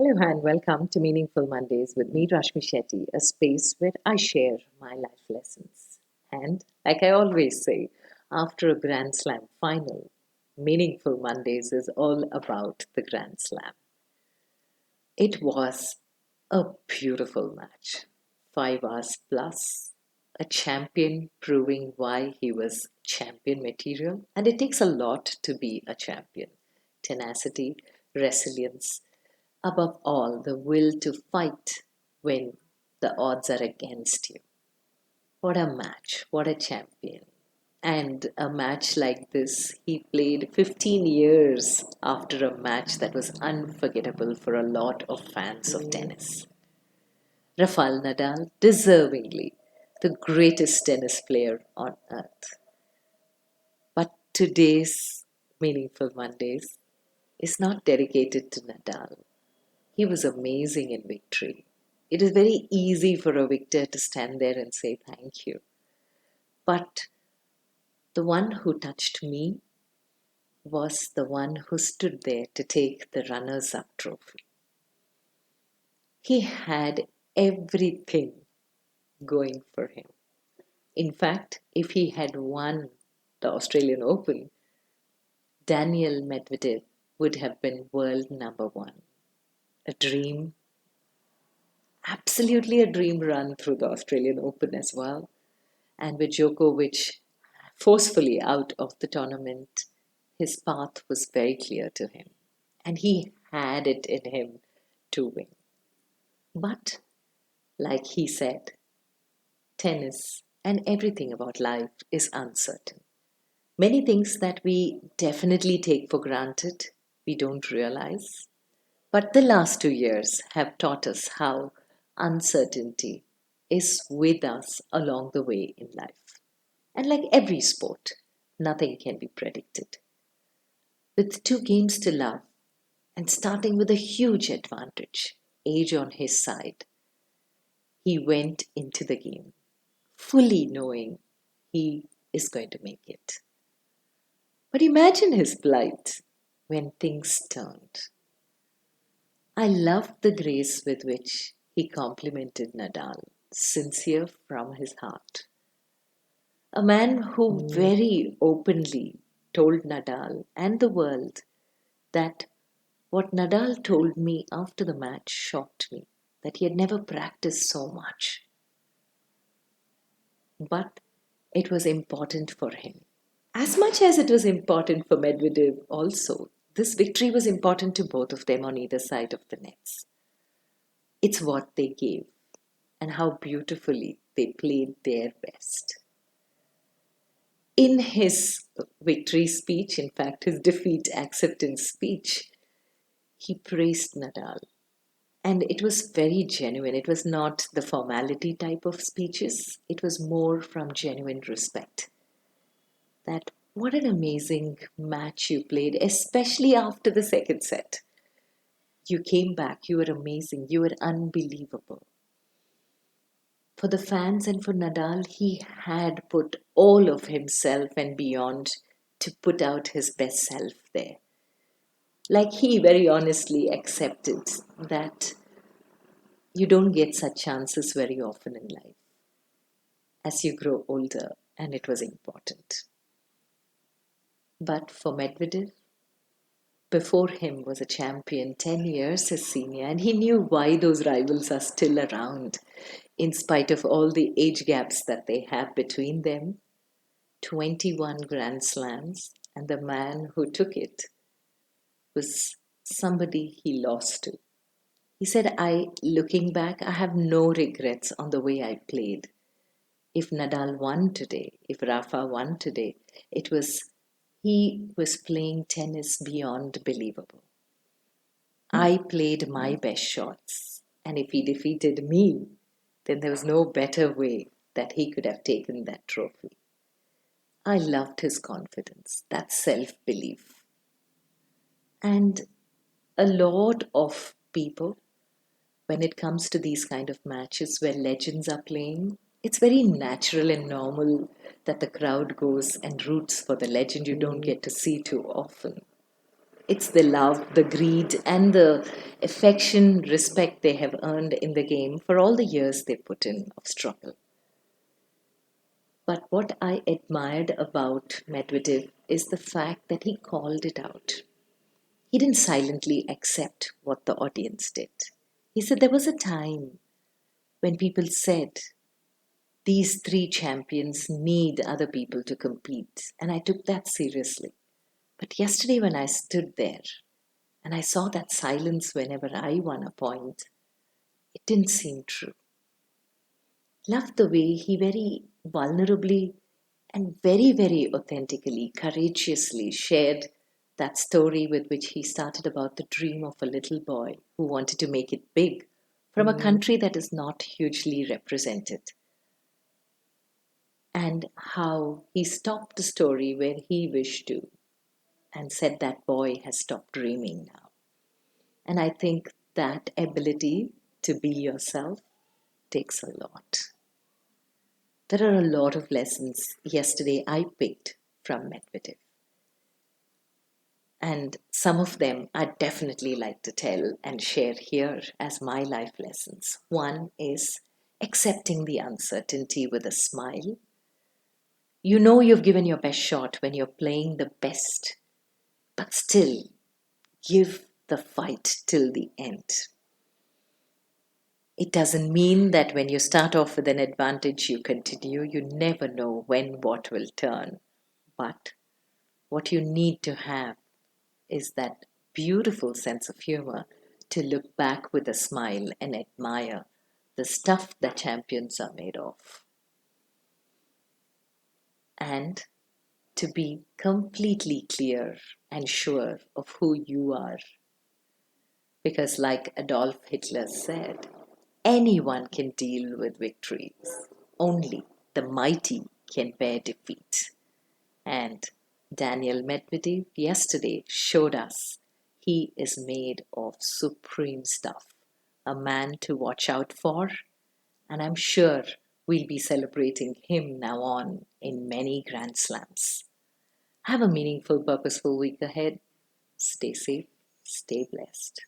Hello and welcome to Meaningful Mondays with me, Rashmi Shetty, a space where I share my life lessons. And like I always say, after a Grand Slam final, Meaningful Mondays is all about the Grand Slam. It was a beautiful match. 5 hours plus, a champion proving why he was champion material. And it takes a lot to be a champion: tenacity, resilience, above all, the will to fight when the odds are against you. What a match! What a champion! And a match like this, he played 15 years after a match that was unforgettable for a lot of fans of tennis. Rafael Nadal, deservingly the greatest tennis player on earth. But today's Meaningful Mondays is not dedicated to Nadal. He was amazing in victory. It is very easy for a victor to stand there and say thank you. But the one who touched me was the one who stood there to take the runners up trophy. He had everything going for him. In fact, if he had won the Australian Open, Daniel Medvedev would have been world number one. A dream, absolutely a dream run through the Australian Open as well. And with Djokovic forcefully out of the tournament, his path was very clear to him. And he had it in him to win. But, like he said, tennis and everything about life is uncertain. Many things that we definitely take for granted, we don't realize. But the last 2 years have taught us how uncertainty is with us along the way in life. And like every sport, nothing can be predicted. With 2 games to love and starting with a huge advantage, age on his side, he went into the game fully knowing he is going to make it. But imagine his plight when things turned. I loved the grace with which he complimented Nadal, sincere from his heart. A man who very openly told Nadal and the world that what Nadal told me after the match shocked me, that he had never practiced so much. But it was important for him. As much as it was important for Medvedev also, this victory was important to both of them on either side of the nets. It's what they gave and how beautifully they played their best. In his victory speech, in fact, his defeat acceptance speech, he praised Nadal. And it was very genuine. It was not the formality type of speeches, it was more from genuine respect. That what an amazing match you played, especially after the second set. You came back, you were amazing, you were unbelievable. For the fans and for Nadal, he had put all of himself and beyond to put out his best self there. Like he very honestly accepted that you don't get such chances very often in life as you grow older, and it was important. But for Medvedev, before him was a champion 10 years his senior, and he knew why those rivals are still around, in spite of all the age gaps that they have between them. 21 Grand Slams, and the man who took it was somebody he lost to. He said, looking back, I have no regrets on the way I played. If Nadal won today, if Rafa won today, he was playing tennis beyond believable. I played my best shots, and if he defeated me, then there was no better way that he could have taken that trophy. I loved his confidence, that self belief. And a lot of people, when it comes to these kind of matches where legends are playing, it's very natural and normal that the crowd goes and roots for the legend you don't get to see too often. It's the love, the greed, and the affection, respect they have earned in the game for all the years they put in of struggle. But what I admired about Medvedev is the fact that he called it out. He didn't silently accept what the audience did. He said there was a time when people said these three champions need other people to compete, and I took that seriously. But yesterday, when I stood there and I saw that silence whenever I won a point, it didn't seem true. Loved the way he very vulnerably and very, very authentically, courageously shared that story with which he started about the dream of a little boy who wanted to make it big from a country that is not hugely represented, and how he stopped the story where he wished to and said that boy has stopped dreaming now. And I think that ability to be yourself takes a lot. There are a lot of lessons yesterday I picked from Medvedev. And some of them I'd definitely like to tell and share here as my life lessons. One is accepting the uncertainty with a smile. You know you've given your best shot when you're playing the best, but still give the fight till the end. It doesn't mean that when you start off with an advantage, you continue. You never know when what will turn. But what you need to have is that beautiful sense of humor to look back with a smile and admire the stuff that champions are made of. And to be completely clear and sure of who you are. Because, like Adolf Hitler said, anyone can deal with victories, only the mighty can bear defeat. And Daniel Medvedev yesterday showed us he is made of supreme stuff, a man to watch out for, and I'm sure we'll be celebrating him now on in many Grand Slams. Have a meaningful, purposeful week ahead. Stay safe, stay blessed.